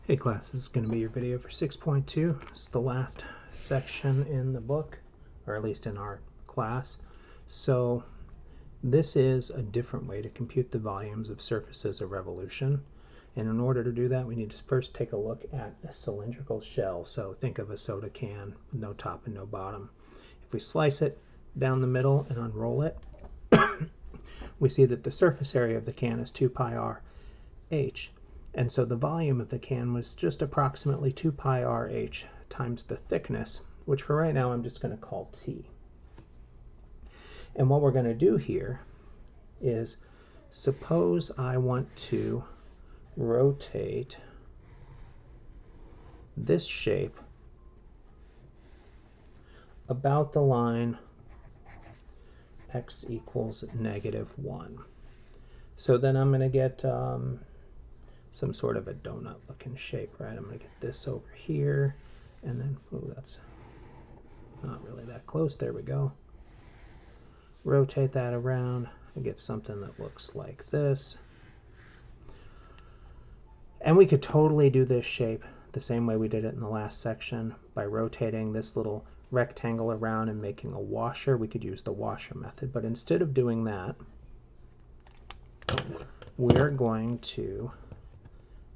Hey class, this is going to be your video for 6.2. This is the last section in the book, or at least in our class. So this is a different way to compute the volumes of surfaces of revolution. And in order to do that, we need to first take a look at a cylindrical shell. So think of a soda can with no top and no bottom. If we slice it down the middle and unroll it, we see that the surface area of the can is 2 pi r h. And so the volume of the can was just approximately 2 pi RH times the thickness, which for right now I'm just going to call T. And what we're going to do here is, suppose I want to rotate this shape about the line x equals -1. So then I'm going to get some sort of a donut looking shape, right? I'm going to get this over here, and then, oh, that's not really that close. There we go. Rotate that around and get something that looks like this. And we could totally do this shape the same way we did it in the last section by rotating this little rectangle around and making a washer. We could use the washer method, but instead of doing that, we're going to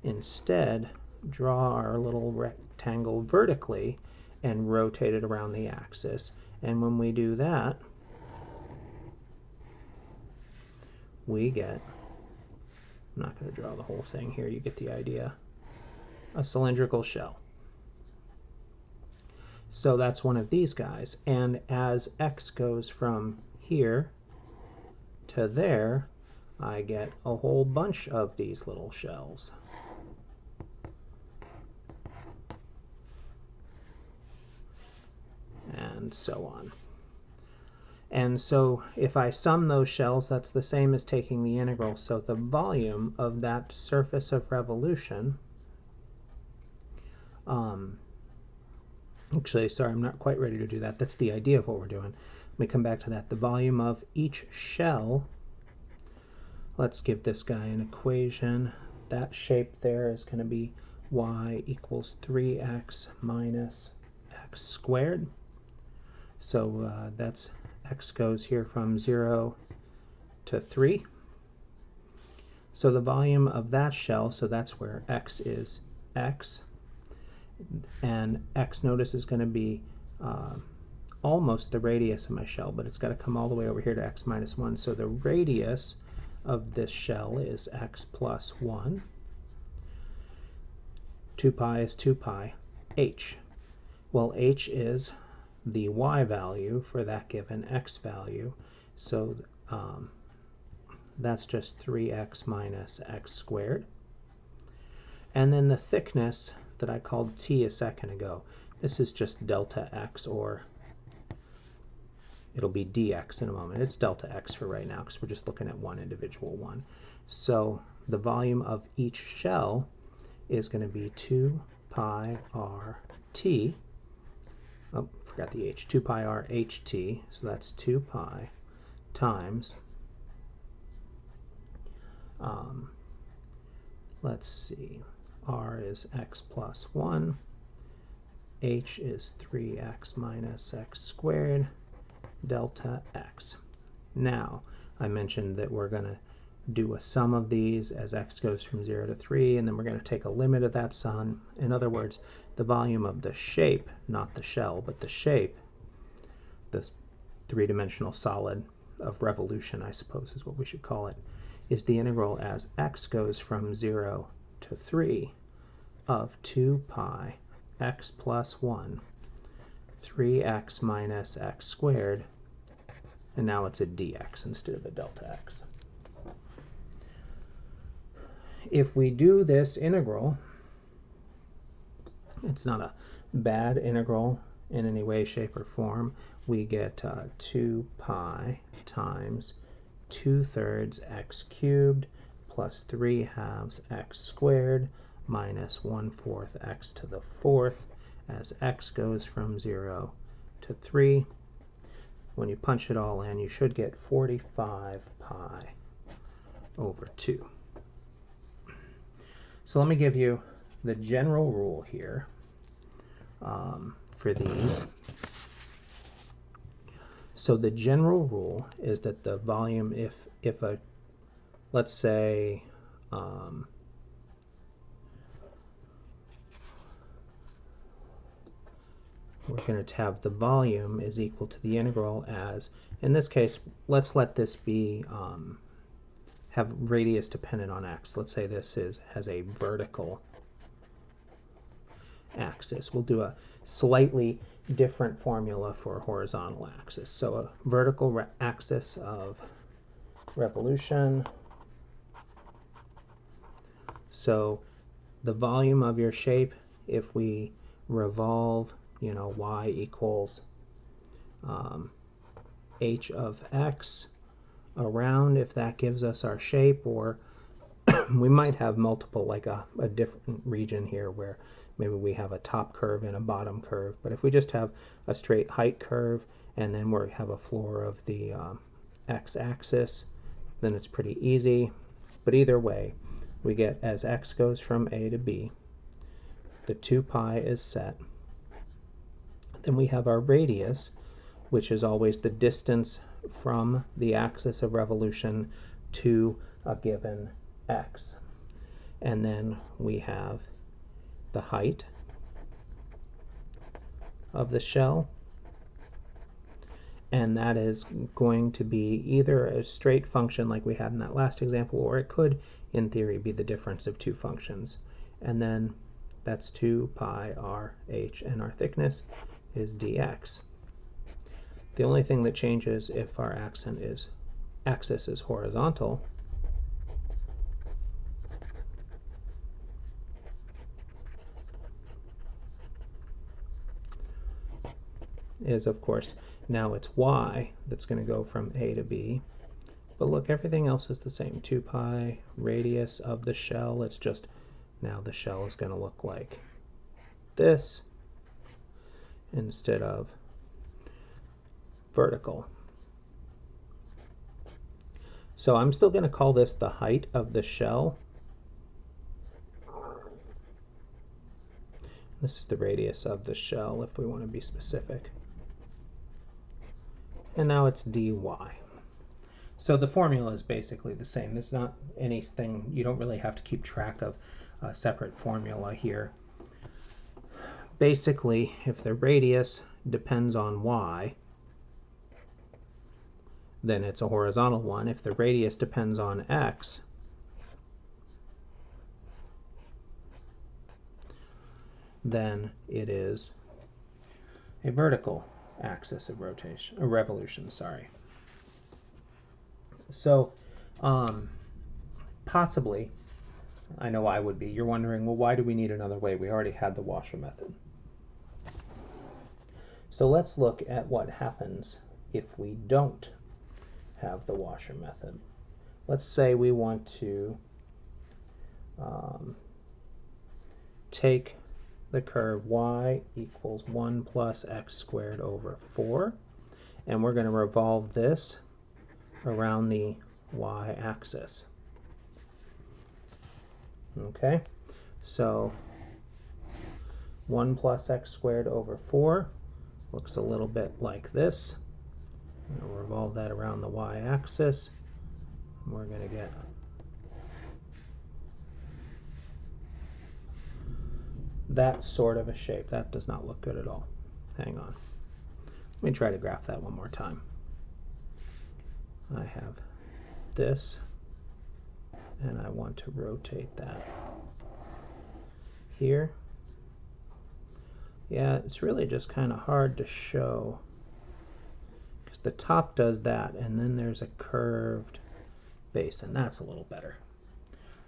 instead draw our little rectangle vertically and rotate it around the axis. And when we do that, we get, I'm not going to draw the whole thing here, you get the idea, a cylindrical shell. So that's one of these guys, and as x goes from here to there, I get a whole bunch of these little shells. And so on. And so if I sum those shells, that's the same as taking the integral. So the volume of that surface of revolution, actually, sorry, I'm not quite ready to do that. That's the idea of what we're doing. Let me come back to that. The volume of each shell, let's give this guy an equation. That shape there is going to be y equals 3x minus x squared. So that's x goes here from 0 to 3. So the volume of that shell, so that's where x is x. And x, notice, is going to be almost the radius of my shell, but it's got to come all the way over here to x minus 1. So the radius of this shell is x plus 1. 2 pi is 2 pi h. Well, h is the y value for that given x value, so that's just 3x minus x squared. And then the thickness that I called T a second ago, this is just delta x, or it'll be dx in a moment. It's delta x for right now because we're just looking at one individual one. So the volume of each shell is going to be 2 pi r t. Oh, forgot the h. 2 pi r ht, so that's 2 pi times, let's see, r is x plus 1, h is 3x minus x squared, delta x. Now, I mentioned that we're going to do a sum of these as x goes from 0 to 3, and then we're going to take a limit of that sum. In other words, the volume of the shape, not the shell, but the shape, this three-dimensional solid of revolution, I suppose is what we should call it, is the integral as x goes from 0 to 3 of 2 pi x plus 1, 3x minus x squared, and now it's a dx instead of a delta x. If we do this integral, it's not a bad integral in any way, shape, or form. We get 2 pi times 2/3 x cubed plus 3/2 x squared minus 1/4 x to the 4th as x goes from 0 to 3. When you punch it all in, you should get 45 pi over 2. So let me give you the general rule here for these. So the general rule is that the volume, if a, let's say, we're going to have the volume is equal to the integral as, in this case, let's let this be, have radius dependent on x. Let's say this has a vertical axis. We'll do a slightly different formula for a horizontal axis. So a vertical axis of revolution. So the volume of your shape, if we revolve, you know, y equals h of x around, if that gives us our shape, or we might have multiple, like a different region here where maybe we have a top curve and a bottom curve. But if we just have a straight height curve and then we have a floor of the x-axis, then it's pretty easy. But either way, we get, as x goes from a to b, the 2 pi is set. Then we have our radius, which is always the distance from the axis of revolution to a given x. And then we have the height of the shell, and that is going to be either a straight function like we had in that last example, or it could, in theory, be the difference of two functions. And then that's 2 pi r h, and our thickness is dx. The only thing that changes if our axis is horizontal is, of course, now it's y that's going to go from a to b. But look, everything else is the same. 2 pi radius of the shell. It's just now the shell is going to look like this instead of vertical. So I'm still going to call this the height of the shell. This is the radius of the shell if we want to be specific. And now it's dy. So the formula is basically the same. There's not anything, you don't really have to keep track of a separate formula here. Basically, if the radius depends on y, then it's a horizontal one. If the radius depends on x, then it is a vertical axis of rotation, or revolution, sorry. So possibly, I know I would be, you're wondering, well, why do we need another way? We already had the Washer method. So let's look at what happens if we don't have the Washer method. Let's say we want to take the curve y equals 1 plus x squared over 4, and we're going to revolve this around the y-axis. Okay, so 1 plus x squared over 4 looks a little bit like this. We'll revolve that around the y-axis. We're going to get that sort of a shape. That does not look good at all. Hang on. Let me try to graph that one more time. I have this, and I want to rotate that here. Yeah, it's really just kind of hard to show, because the top does that, and then there's a curved basin. That's a little better.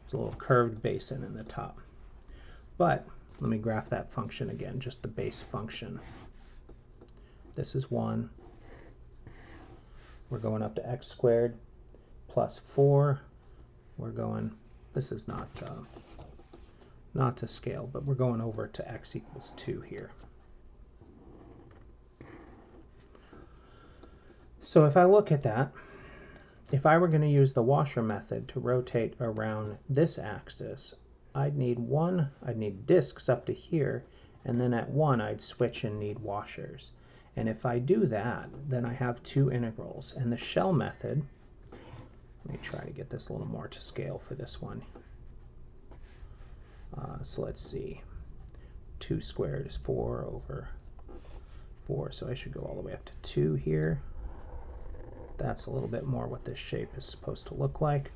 There's a little curved basin in the top. But let me graph that function again, just the base function. This is 1. We're going up to x squared plus 4. We're going, this is not to scale, but we're going over to x equals 2 here. So if I look at that, if I were going to use the Washer method to rotate around this axis, I'd need discs up to here, and then at 1 I'd switch and need washers. And if I do that, then I have two integrals. And the shell method, let me try to get this a little more to scale for this one. So let's see, 2 squared is 4 over 4, so I should go all the way up to 2 here. That's a little bit more what this shape is supposed to look like.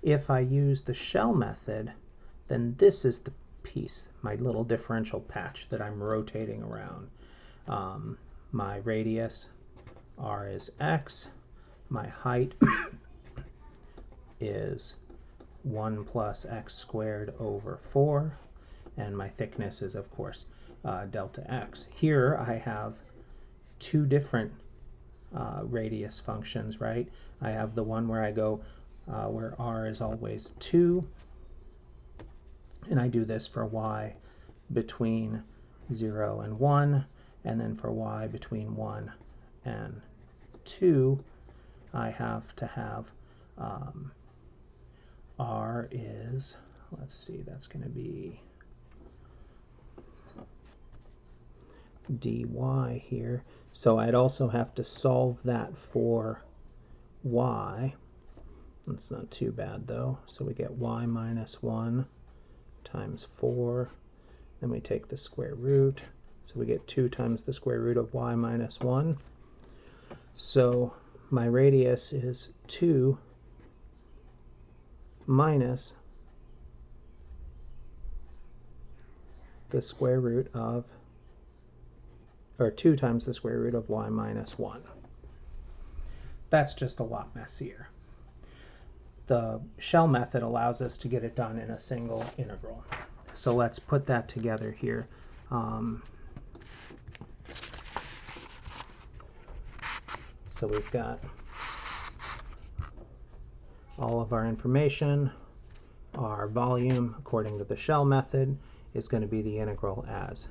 If I use the shell method, then this is the piece, my little differential patch that I'm rotating around. My radius, r is x, my height is 1 plus x squared over 4, and my thickness is, of course, delta x. Here I have two different radius functions, right? I have the one where I go where r is always 2, and I do this for y between 0 and 1, and then for y between 1 and 2, I have to have r is, let's see, that's going to be dy here. So I'd also have to solve that for y. That's not too bad though. So we get y minus 1 times 4. Then we take the square root. So we get 2 times the square root of y minus 1. So my radius is 2 minus the square root of, or 2 times the square root of y minus 1. That's just a lot messier. The shell method allows us to get it done in a single integral. So let's put that together here. So we've got all of our information. Our volume, according to the shell method, is going to be the integral as,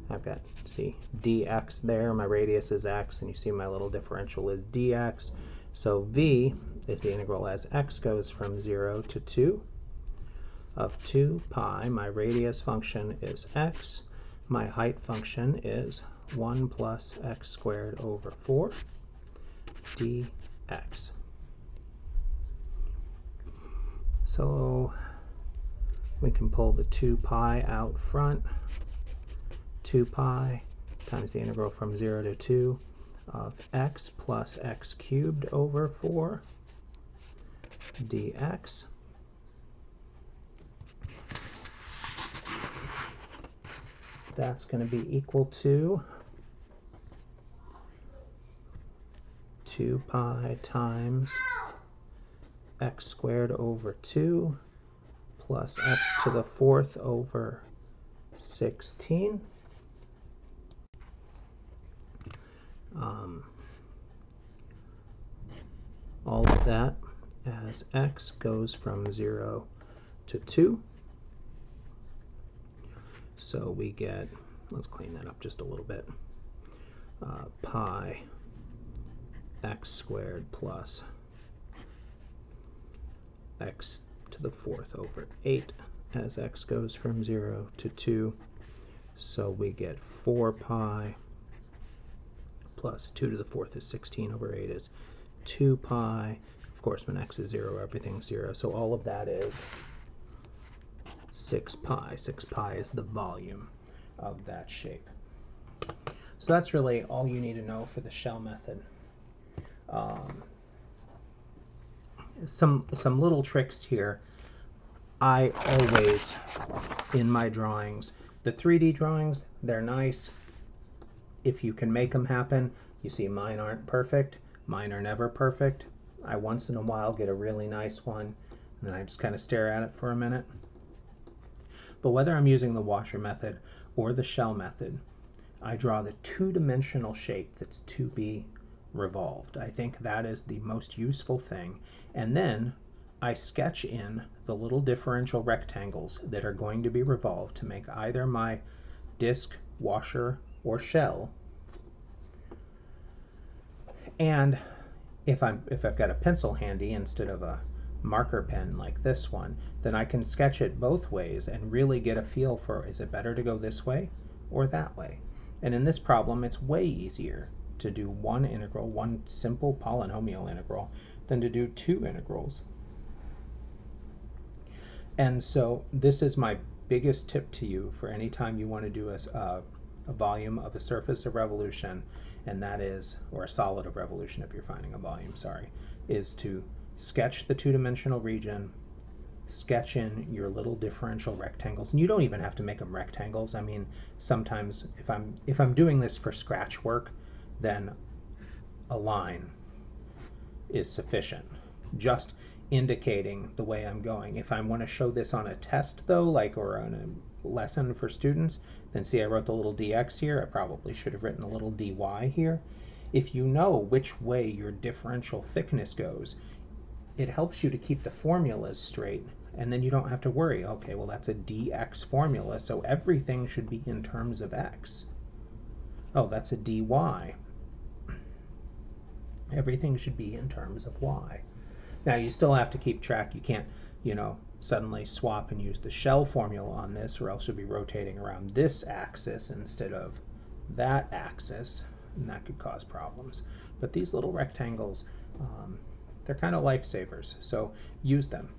I've got, see, dx there, my radius is x, and you see my little differential is dx. So v is the integral as x goes from 0 to 2 of 2 pi. My radius function is x. My height function is 1 plus x squared over 4 dx. So we can pull the 2 pi out front. 2 pi times the integral from 0 to 2 of x plus x cubed over 4 dx. That's going to be equal to 2 pi times x squared over 2 plus x to the 4th over 16. All of that as x goes from 0 to 2. So we get, let's clean that up just a little bit, pi x squared plus x to the 4th over 8 as x goes from 0 to 2. So we get 4 pi plus 2 to the 4th is 16 over 8 is 2 pi. Of course, when x is 0, everything's 0. So all of that is 6 pi. 6 pi is the volume of that shape. So that's really all you need to know for the shell method. Some little tricks here. I always, in my drawings, the 3D drawings, they're nice if you can make them happen. You see mine aren't perfect. Mine are never perfect. I once in a while get a really nice one, and then I just kind of stare at it for a minute. But whether I'm using the washer method or the shell method, I draw the two-dimensional shape that's to be revolved. I think that is the most useful thing. And then I sketch in the little differential rectangles that are going to be revolved to make either my disc, washer, or shell. And if I've got a pencil handy instead of a marker pen like this one, then I can sketch it both ways and really get a feel for, is it better to go this way or that way? And in this problem, it's way easier to do one integral, one simple polynomial integral, than to do two integrals. And so this is my biggest tip to you for any time you want to do a volume of a surface of revolution, and that is, or a solid of revolution if you're finding a volume, sorry, is to sketch the two-dimensional region, sketch in your little differential rectangles. And you don't even have to make them rectangles. I mean, sometimes if I'm doing this for scratch work, then a line is sufficient, just indicating the way I'm going. If I want to show this on a test though, like, or on a lesson for students, then see I wrote the little dx here. I probably should have written a little dy here. If you know which way your differential thickness goes, it helps you to keep the formulas straight, and then you don't have to worry, okay, well that's a dx formula, so everything should be in terms of x. Oh, that's a dy. Everything should be in terms of y. Now you still have to keep track. You can't, suddenly swap and use the shell formula on this, or else you'll be rotating around this axis instead of that axis, and that could cause problems. But these little rectangles, they're kind of lifesavers, so use them.